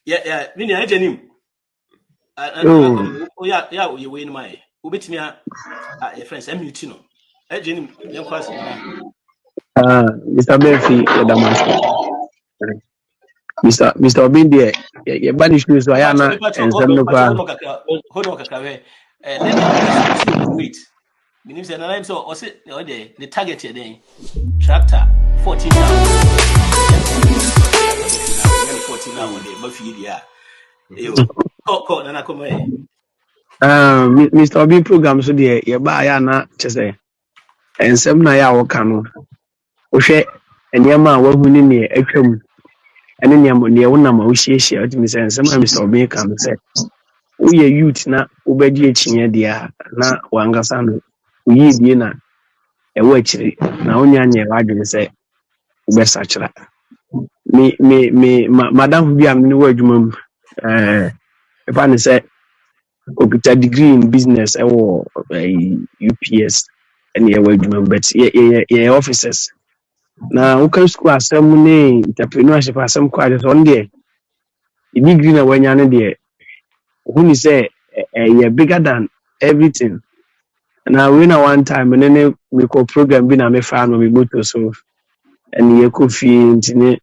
Yeah, mini I genim. Oh yeah, you win my. Ubit me a friends. I'm mutino. I genim. Young person. Mr. Benfi, Mr. Obindi, your body shoes, Ayana, and some no hold on, Kakave. Learning wait. Means that I'm so or say the target here then tractor 14,000. 14 hours day, but feed ya. Call Nana come away. Mr. Obi program so dear, your buy Ayana, Chese, and some Naya or Cano. Oshe, and Yama, what we need a crumb, and then Yam near one number, which she shared to me, and some Mr. Obi can say, we are youth na Ubedi Chinia dear, na Wangasano, we is Yena, a witch, na only I say, best actually. Madam be am ni word mum if I say okita degree in business or UPS and your word mum but yeah officers now who can school asem ni entrepreneurship asem quite on there degree na wanya ne there who ni say yeah bigger than everything now we na one time and then we call program be na me fan we motor so and you could feel me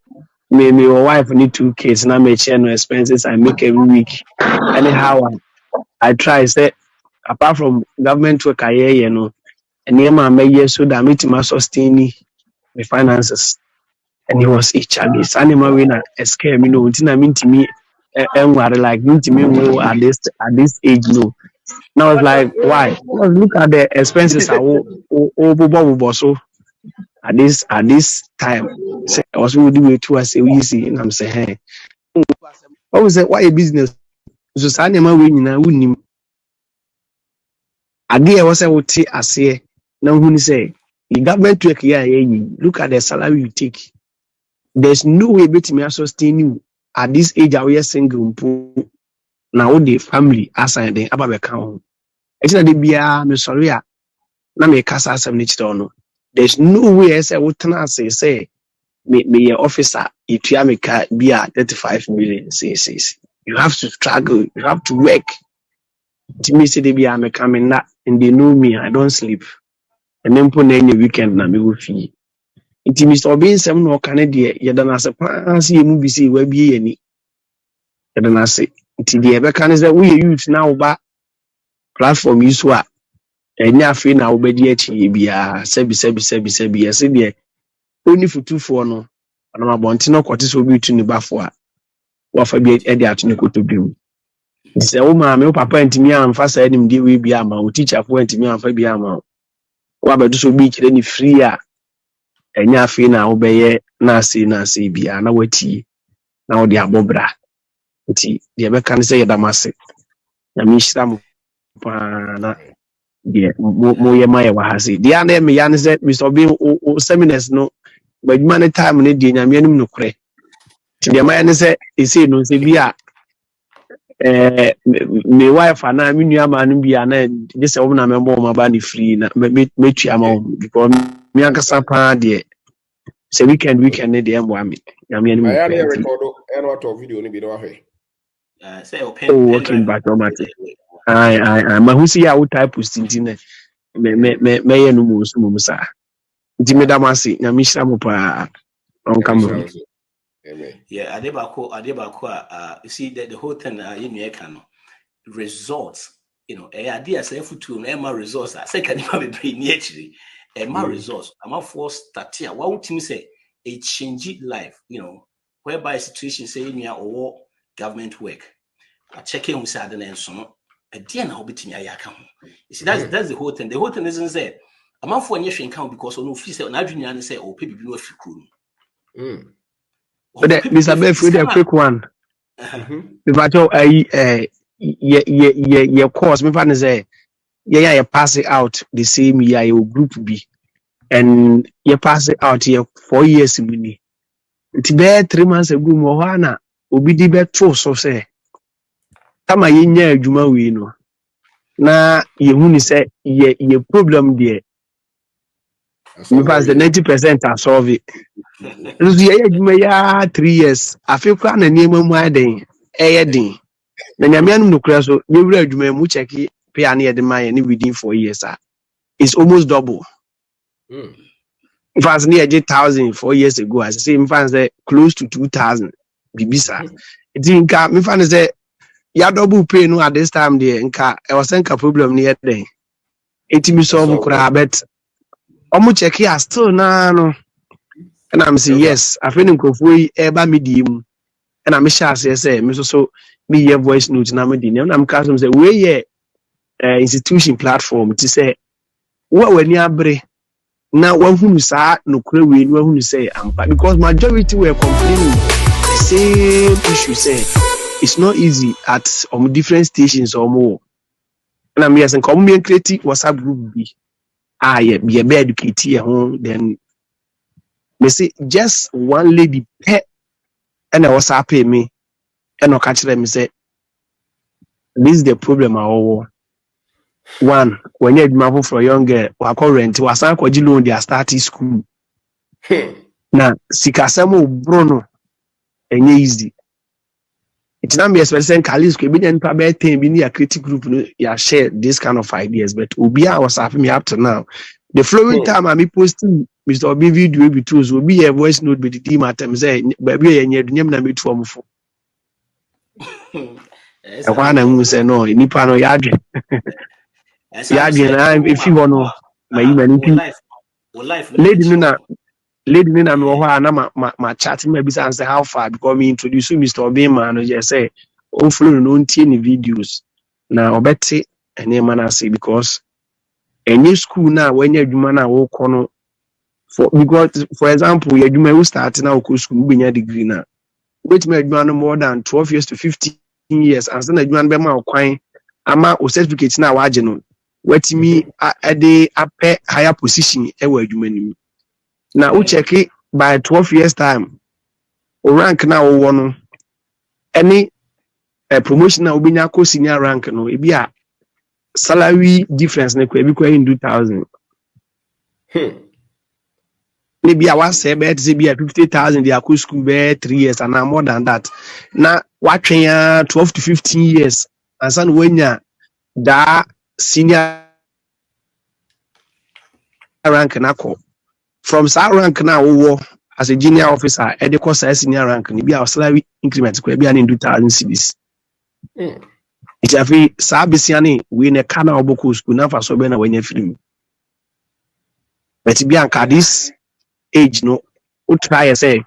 my wife need 2 kids now me share no expenses I make every week anyhow I try say apart from government work I you know and my so that me to sustain my finances and it was each other animal winner scare me no until I mean to me and what like me to me at this age no now I was like why because look at the expenses I so at this time I was really doing it too say easy and I'm saying hey I was say why a business so say animal we na unim ade was say what ase na who say the government work here look at the salary you take there's no way bet me sustain you at this age I we single now the family assign them aba be count it's not the bia me sorry na me kasa asem ni chito no there's no way I say what na say me officer it ya me ka bia 35 million say you have to struggle you have to work to me say the bia me coming that and they know me I don't sleep and then put any weekend na me go fee it Mr. Obin sem no kan de yeda na se pa se mu bi se wa bie yani yeda na se it de be kan say we youth now ba platform yi so a enya afi na obedi achi bia sebi yesi de oni futufo no ana mabonti no kwate so bi tu ni bafo a wa fa bi e de atuni koto bi mu se wo ma me papa ntimi amfa sa enim de we bi ama o teacher fo ntimi amfa bi ama wa bedu so bi kire ni free a enya afi na obeye na ase bia na wati na odi abobra nti de be kan say yedamase na mi hira mo pa na de mo ye ma ye wa hase de ana me ya ne say Mr. Obi o seminars no baduma ne time ne de nyame anim no kure ti de ma ya ne say e say no say bia me wife na me nua ma no bia na de say wo na me bo ma ba ni free na me tua ma because me ankasa pa de say weekend ne de embo ami nyame anim I am record and what video ni bi no ahwe say open working back automatic I ma hu see ya wo type posting ne me ye no mo so mo sa nti me damase nyame hira mo pa on camera yeah adebako you see the whole thing in your can results you know idea say futu no ma results say can you be near actually ma results am for start here what would you say a change life you know whereby situation say in your government work checking on say and so a dear na obetimi ayaka ho you see that's the whole thing isn't say am for any count because no fee say na adwunya ne say o pe bibi no afikru but Mr. Benfi the quick one if I tell yeah course me fan say yeah pass it out the same year your group B and you pass it out here 4 years mini it be 3 months ago mo ho na obi di be to so say kama yenya adwuma we no na yehu ni say ye problem there me pass the 90% are solve it so ye adwuma ya 3 years afekwa na niema mu aden Din. When you're no crash, you will do me check pay any the money within 4 years. It's almost double. If I was near 1,000 4 years ago, as I say, if I say close to 2,000, Bibisa. It didn't come. If I say, ya double pay no at this time, there, I was saying a problem near day. It me solve crabet. Omu check here still no. And I'm saying, yes, I feel in Kofu, eba medium. And I'm sure, say, me so me your voice note na me di. And I'm custom say, we institution platform to say, what when you bre now one who say no kre we no who say ampa because majority were complaining the same issue say it's not easy at different stations or more. And I'm saying come me create WhatsApp group be be educate here then me say just one lady pet and I WhatsApp pay me and I catch them say this is the problem our one when you admire for young girl wa current was an kwaji loan their starting school na sikasemo brono enye easy it's not me expecting Kalis could be an pabe thing be near critic group ya share this kind of ideas but obi I was having me up to now the following time I me posting Mr. Obi video be tools will be a voice note be the team at them say baby enye dunyam na me to amfo e kwa na mu say no nipa no ya adwe ya adwe na if you want my life lady na me ho na ma chat me be say how far because me introduce Mr. Obi man no just say o follow no ntie ni videos na obete ene man say because any school na when you adwuma na wo kono because for example you adwuma we start na wo school we nya degree na wait me adwuma no more than 12 years to 15 years and then adwuma be ma kwan ama o certificate na wa age no wait me ade ape higher position e wa adwuma ni na u check it by 12 years time o rank na wo no any promotion na obinya ko senior rank no e bi a salary difference na e bi ko in 2000 maybe I was say bet be 50,000 they are school be 3 years and more than that na watching 12 to 15 years and san when ya da senior rank na ko from that rank now as a junior officer at the course senior rank ni be our salary increment ko be an in 2000 cedis it afi sabisiani we ne kana oboko school na fa so be na wanya film but be an this age no who try say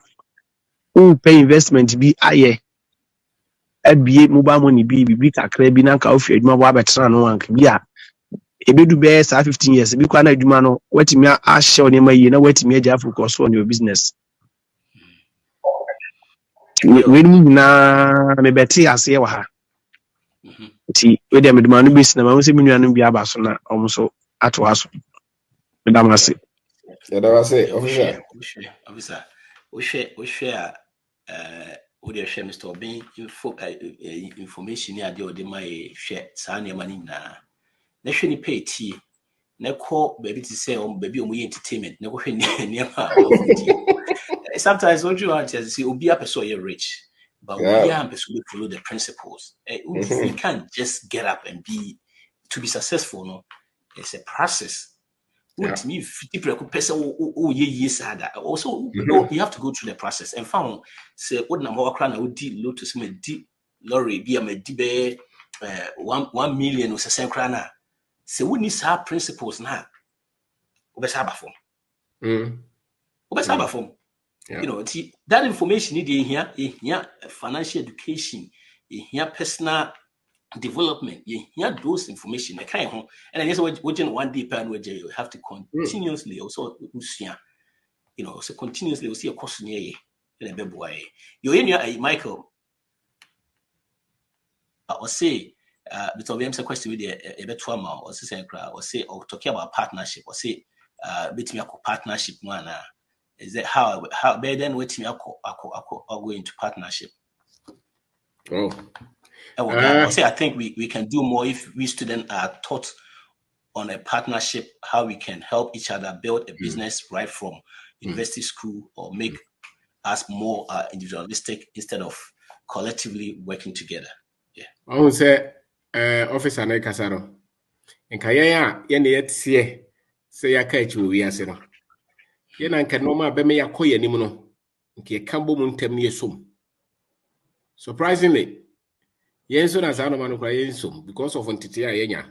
who pay investment be aye abie mobile money be kakra bi na ka ofi adwuma bo abetra no anka bi a ebedu be 15 years bi kwa na adwuma no watimi a share ne mayi na watimi aja focus on your business we na me beti ase wa ha ti we dem de manu besi na ma se minua bi aba so na omso ato aso me da ma se ya da wa se official we share we dey share Mr. Obi information ya dey o my share sa na ma ni na hwe ni pay ti na call baby to say baby o mu entertainment na go hwe ni ma sometimes what you want to see obi a person you rich but we are person follow the principles we can't just get up and be to be successful no it's a process what me 50 person also you have to go through the process and found say what na more crown would deal low to some deep lorry be a dibe 1 million or same crown say we need our principles now obesaba form you know that information need here financial education here personal development here those information I kind of and then yes watching one day per you have to continuously also you know so continuously we see a course near you boy you Michael or say because we have a question with a better or say or talking about partnership or say between a partnership one is that how better than waiting or go into partnership? I say I think we can do more if we students are taught on a partnership, how we can help each other build a business right from university school or make us more individualistic instead of collectively working together. Yeah. I would say, officer and Casaro. And Kaya, yen yet see, say a catch will be as no. Yen and Canoma Beme Yakoya Nimono, Ki Cambo Muntem Yesum. Surprisingly, Yenson as Anoman Yensum because of Ontitia Yenya.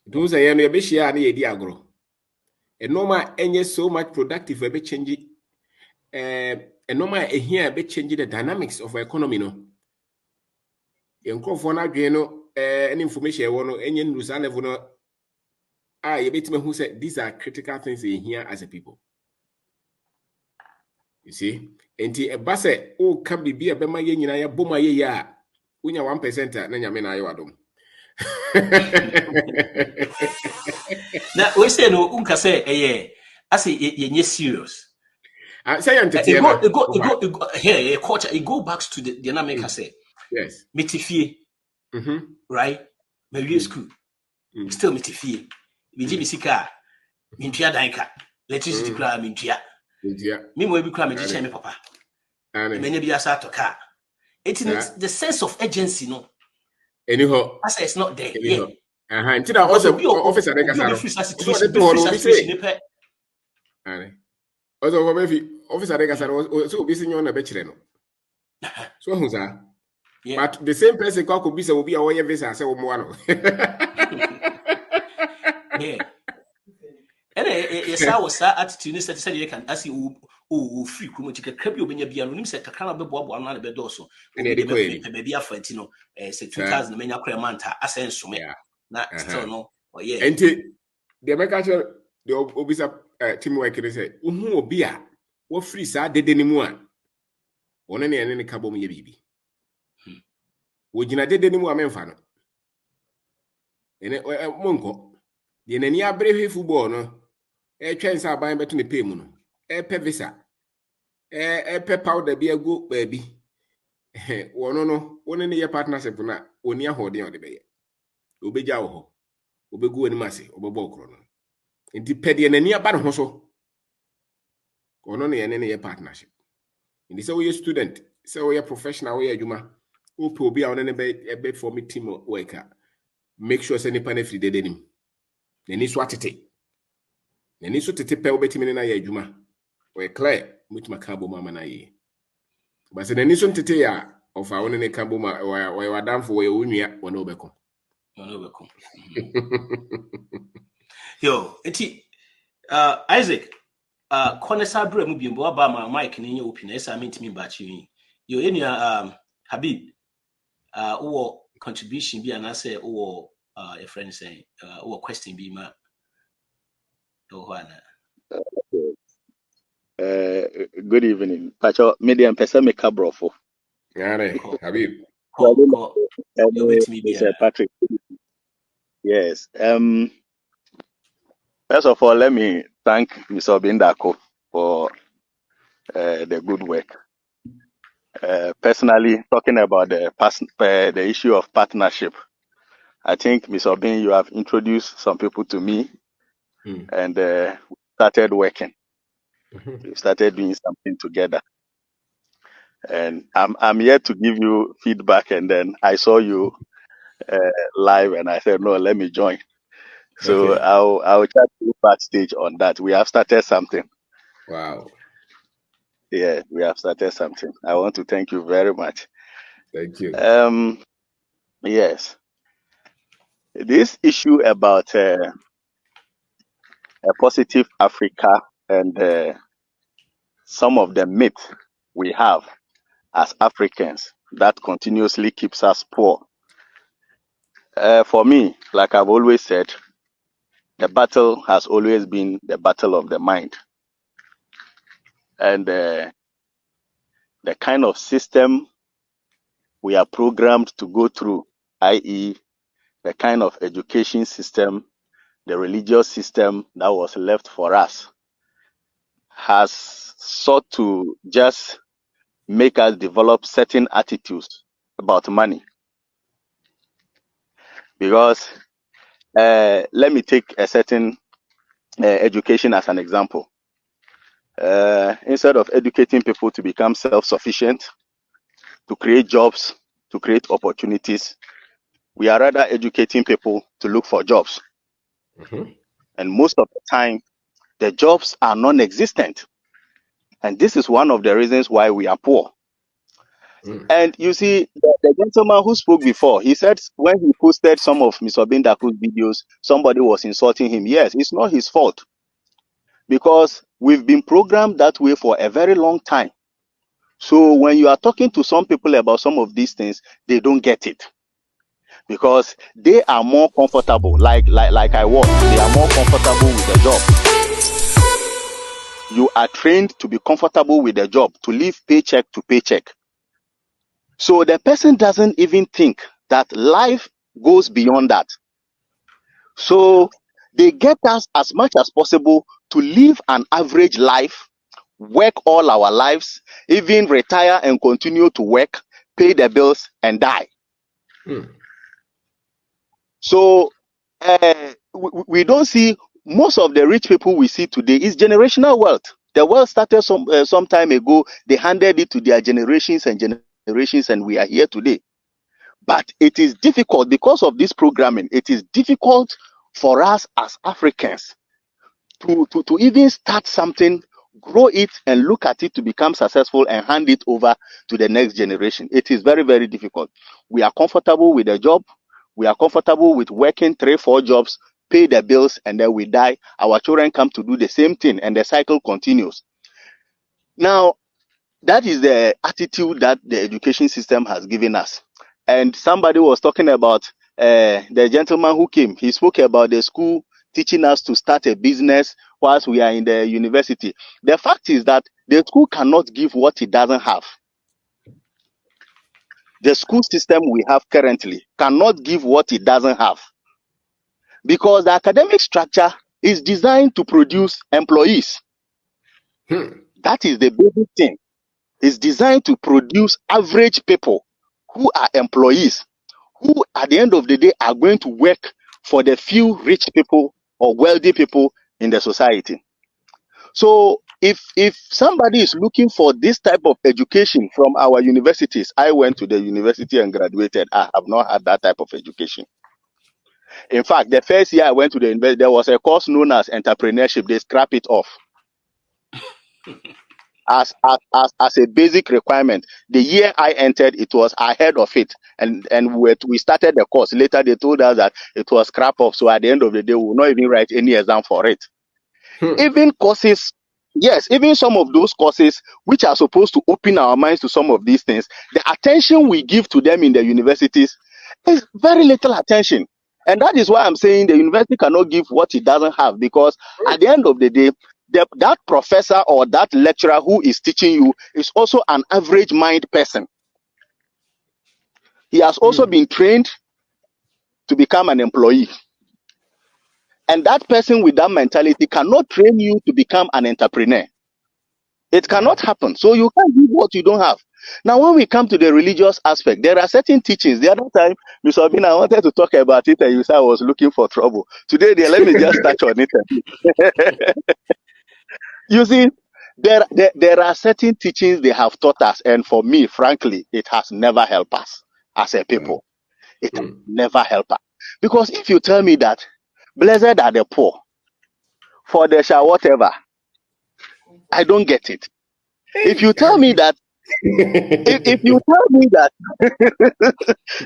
Those are Yamia Bishia and Yediagro. And Noma any so much productive a bit change. And Noma here a bit changing the dynamics of our economy. No. Yankofona Geno, any information I want to any news I never know. You bet me who said these are critical things in here as a people. You see, and a basse, oh, can be a bema yen, I boma ya. When you're 1%, then you mean I adom. Now, we say no, Unka say, I say, you're serious. I say, it go here, culture, it go back to the dynamic. I say, yes, Mitifie, right? Maybe school, still Mitifie. We Jimmy Sika, Mintia Danka, electricity cry, Mintia. Me, we become a teacher, papa. Many be a sato car. It's the sense of agency, no. Anyhow, I say it's not there. Yeah. Until I also officer like Also, officer like so be seen on a bachelor. So who's that? But the same person could be so be away visa say one. Yeah. And yes, I was attitude said you can ask you free chromatic crab you benya bia no nim se kakra na bebo abo na be do so maybe afantino say 2000 menya kra manta asenso me na still no yeah enti the make actual the obisa teamwork they say uhu obi a wo free sa dede ni mu a wona ne ene ne ka bom ye bibi wo gina dede ni mu a memfa no ene monko de nani abre football no twensa aban beto ne pay mu no pe visa pe powder bi ago baabi wono no woni ne ye partnership na oni ahoden ode be ye obeja wo ho obegu ani mase obebo okro no enti pede nani aba ne ho so wono ne ye partnership enti se wo ye student se wo ye professional wo ye adwuma wo pe obi a wono ne be for me team worker make sure say nipa na free dede nim nani so atete nani so tete pe obetimi na ye adwuma we clear mutima kabo mama na ye but nani so tete ya ofa wono ne kabo ma we wadamfo we onua wono obeko yo enti Isaac konesa bra mu biembo aba ma mic ni nye open esa mentimi ba chi yo enua Habib wo contribution bi anase wo a friend saying wo question bi ma do hwana good evening Pacho medium pesa me kabrofo yare Habib Patrick. Yes. First of all, let me thank Mr. Obindako for the good work. Personally, talking about the issue of partnership, I think, Mr. Obin, you have introduced some people to me, and we started working. We started doing something together. And I'm here to give you feedback, and then I saw you live, and I said, no, let me join. So okay. I'll chat to you backstage on that. We have started something. Wow. Yeah, we have started something. I want to thank you very much. Thank you. Yes. This issue about a positive Africa and some of the myths we have as Africans that continuously keeps us poor. For me, like I've always said, the battle has always been the battle of the mind. And the kind of system we are programmed to go through, i.e., the kind of education system, the religious system that was left for us, has sought to just make us develop certain attitudes about money. Because let me take a certain education as an example. Instead of educating people to become self-sufficient, to create jobs, to create opportunities. We are rather educating people to look for jobs. And most of the time, the jobs are non-existent. And this is one of the reasons why we are poor. And you see, the gentleman who spoke before, he said when he posted some of Mr. Bindaku's videos, somebody was insulting him. Yes, it's not his fault, because we've been programmed that way for a very long time. So when you are talking to some people about some of these things, they don't get it, because they are more comfortable, like I was. They are more comfortable with the job. You are trained to be comfortable with the job, to live paycheck to paycheck. So the person doesn't even think that life goes beyond that. So they get us as much as possible to live an average life, work all our lives, even retire and continue to work, pay the bills and die. So we don't see, most of the rich people we see today is generational wealth. The wealth started some time ago. They handed it to their generations and generations, and we are here today. But it is difficult because of this programming. It is difficult for us as Africans to even start something, grow it, and look at it to become successful and hand it over to the next generation. It is very, very difficult. We are comfortable with a job. We are comfortable with working 3-4 jobs, pay the bills, and then we die. Our children come to do the same thing, and the cycle continues. Now, that is the attitude that the education system has given us. And somebody was talking about the gentleman who came. He spoke about the school teaching us to start a business whilst we are in the university. The fact is that the school cannot give what it doesn't have. The school system we have currently cannot give what it doesn't have, because the academic structure is designed to produce employees. That is the basic thing. It's designed to produce average people who are employees, who at the end of the day are going to work for the few rich people or wealthy people in the society. So if somebody is looking for this type of education from our universities, I went to the university and graduated. I have not had that type of education. In fact, the first year I went to the university, there was a course known as entrepreneurship. They scrap it off as a basic requirement. The year I entered, it was ahead of it, and we started the course. Later they told us that it was scrap off. So at the end of the day, we will not even write any exam for it. Even courses, yes, even some of those courses which are supposed to open our minds to some of these things, the attention we give to them in the universities is very little attention. And that is why I'm saying the university cannot give what it doesn't have, because at the end of the day, that professor or that lecturer who is teaching you is also an average mind person. He has also been trained to become an employee. And that person with that mentality cannot train you to become an entrepreneur. It cannot happen. So you can't give what you don't have. Now, when we come to the religious aspect, there are certain teachings. The other time, Mr. Obin, I wanted to talk about it, and you said I was looking for trouble. Today, let me just touch on it. You see, there are certain teachings they have taught us, and for me, frankly, it has never helped us as a people. It has never helped us. Because if you tell me that blessed are the poor, for they shall whatever, I don't get it. If you tell me that, if you tell me that,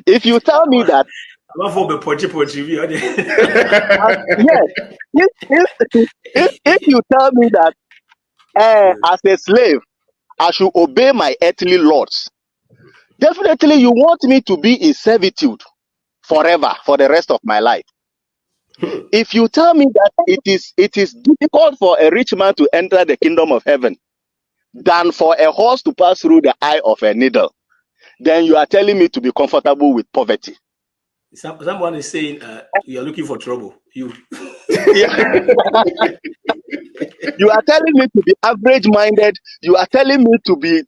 if you tell me that, yes, if you tell me that as a slave I should obey my earthly lords, definitely you want me to be in servitude forever for the rest of my life. If you tell me that it is difficult for a rich man to enter the kingdom of heaven than for a horse to pass through the eye of a needle, then you are telling me to be comfortable with poverty. Someone is saying you're looking for trouble. You You are telling me to be average-minded. You are telling me to be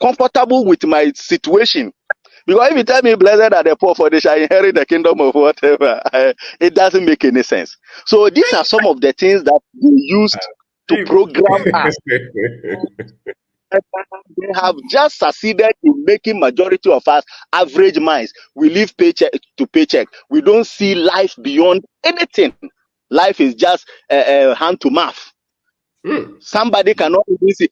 comfortable with my situation. Because if you tell me blessed are the poor, for they shall inherit the kingdom of whatever, it doesn't make any sense. So these are some of the things that we used to program us. They have just succeeded in making majority of us average minds. We live paycheck to paycheck. We don't see life beyond anything. Life is just hand to mouth. Somebody cannot even see.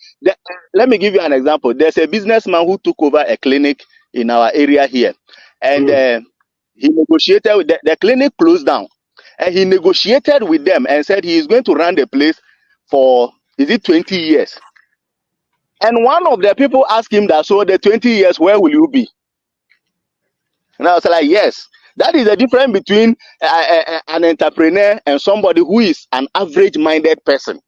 Let me give you an example. There's a businessman who took over a clinic in our area here, and he negotiated with the clinic closed down, and he negotiated with them and said he is going to run the place for 20 years. And one of the people asked him that, so the 20 years, where will you be? And I was like, yes. That is the difference between an entrepreneur and somebody who is an average-minded person.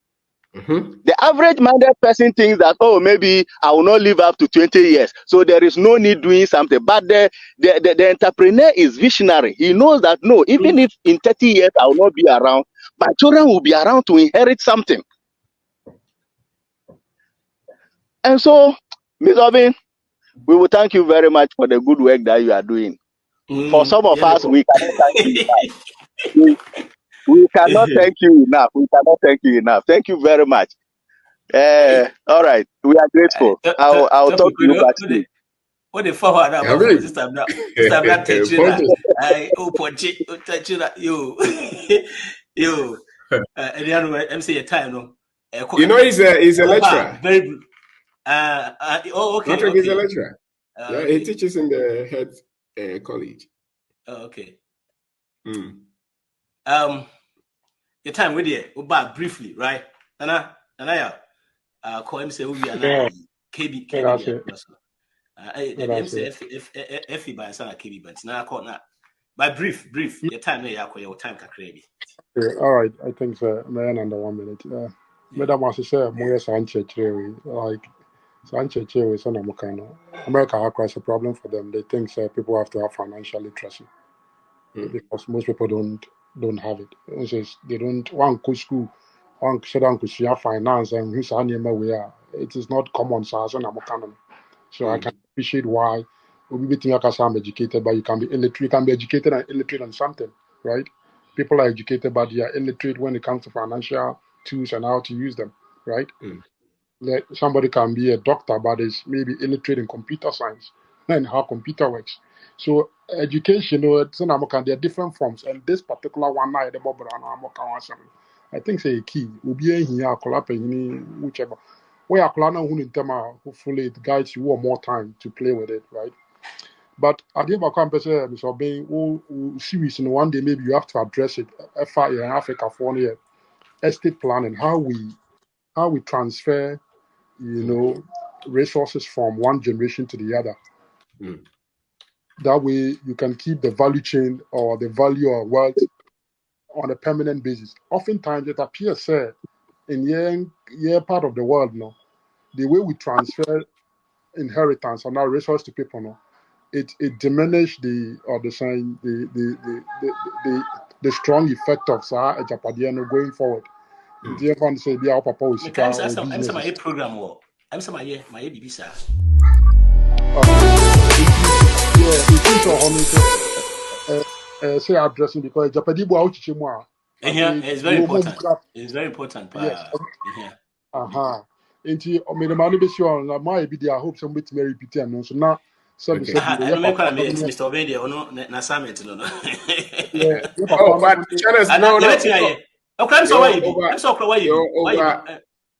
The average-minded person thinks that, oh, maybe I will not live up to 20 years, so there is no need doing something. But the entrepreneur is visionary. He knows that, no, even if in 30 years I will not be around, my children will be around to inherit something. And so, Ms. Ovin, we will thank you very much for the good work that you are doing. For some of us, we cannot thank you enough. We cannot thank you enough. We cannot thank you enough. Thank you very much. All right, we are grateful. I'll talk to you backstage. What the fuck that was this time now? This time not touching that. Yo. And the other way, I'm saying time no. You know, he's a lecturer. Very good. Okay. Patrick is a lecturer. Yeah, he teaches in the head college. Oh, okay. Your time with you, about briefly, right? And I call him say we are KB. If by son KB, but now I call now. By brief. Your time your time can create. All right, I think so. Man, under 1 minute. Madam, as I said, more Sanchez, like Sanchez is on America has a problem for them. They think people have to have financial literacy because most people don't have it. They don't want to school, one shouldn't share finance and who's we are. It is not common sense on American. So I can appreciate why we think I'm educated, but you can be illiterate. You can be educated and illiterate on something, right? People are educated, but they are illiterate when it comes to financial tools and how to use them, right? Like somebody can be a doctor, but is maybe illiterate in computer science and how computer works. So education, there are different forms, and this particular one, I think it's a key. We'll be here, whichever. Hopefully it guides you more time to play with it, right? But at the end of Mr. Bain, series in one day maybe you have to address it. FIA in Africa for estate planning, how we transfer, resources from one generation to the other. That way you can keep the value chain or the value of wealth on a permanent basis. Oftentimes it appears in your part of the world, the way we transfer inheritance and our resources to people, it diminishes the strong effect of Japadiano going forward. I'm say papa will see I'm program or I'm some my baby sir. Say addressing because Japadibo out it's very important. It's very important. Yes. Into the money be sure na my be there. I hope somebody to repeat and so now Mr. Obedi or no na summit no. But no. I'm so why you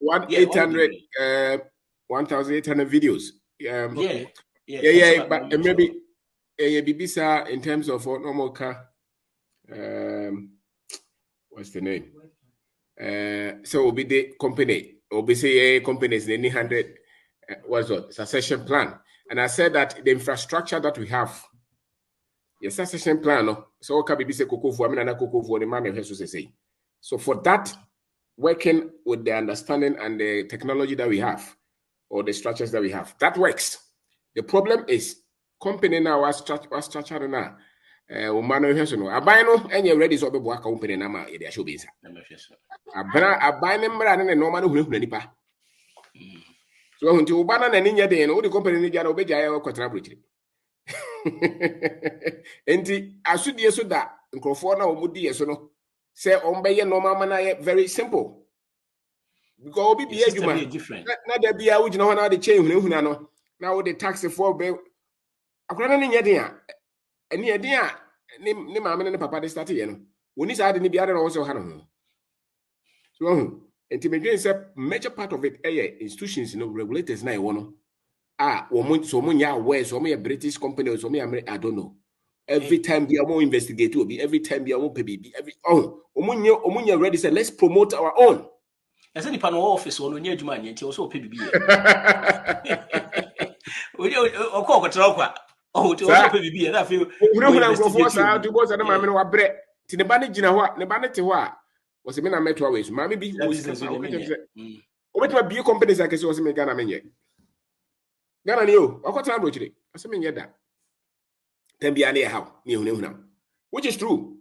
1,800 videos. But maybe Bibisa in terms of normal car. What's the name? So will be the company. Or be say companies they need 100 succession plan. And I said that the infrastructure that we have, yes, succession plan. No, so can be say cocoa for the man of say. So for that, working with the understanding and the technology that we have, or the structures that we have, that works. The problem is company now was structured now. I buy no any ready so be work company na ma e show be inside. I buy them brand and normal who nipa. So until you banana and ninya den, all the company ni jara obeja ya kwatra bridge. Enti asudie so da nkrofo na omudi yeso no say ombeye normal man very simple. because obi be adwuma different. Na da bia wo gina ho na de chain hunahuna no na wo de tax for be akora na nye den a eni eden a ne maame ne papa de start ye no woni sa de ne bia de no wo so ha no so intimidation is a major part of it institutions, regulators na no so nya aware so me British company or so me I don't know every time we are more investigate every time we are more baby every omunya ready say let's promote our own. I said the office on nya adwuma nya nti also pay bibi we okọ kwetara kwa to also pay bibi na fe we go sa to go sa na maame no wa bre ti ne ba ne gina ho ne ba ne te ho a was me na metro away so maame bi was obetuma bi companies akese was me Ghana menye Ghana ni o akọta abro chire ase menye da tambia na how ni hunahuna which is true.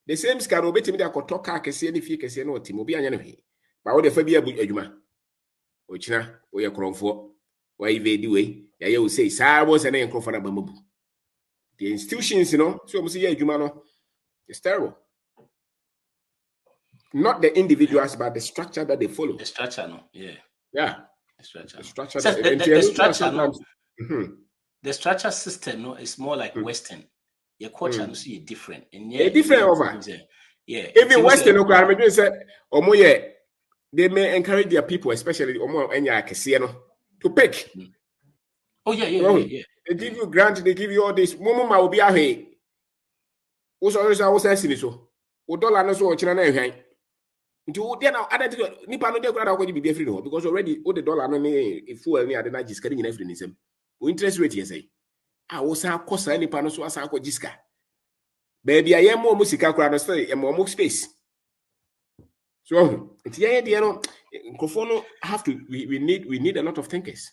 The same scan obetimi da akoto car kese ne fie kese na otim obi anya ne hwe ba wo de fa bi adwuma o china o ye kronfo wa ivedi we ya ye o say sa bo se na kronfo na ba mabu the institutions so mo say ye adwuma no it's terrible. Not the individuals, but the structure that they follow. The structure, no, yeah. The structure. The structure system, no, is more like Western. Your culture, no, see different. And different over. Yeah. Even Western, they may encourage their people, especially to pick. Oh yeah. They give you grant, they give you all this. Mama will be a hey. What's always I was asking so. $1 no so China na nti they now add nipa no dey kwara ko be free no because already all the dollar no ne fuel ne ade na jiska ni na free ni sem o interest rate ye say wo sa kosa nipa no so asa ko jiska baby aye mo sika kwara no say e mo space so nti ye dey no nkofo no have to we need a lot of thinkers.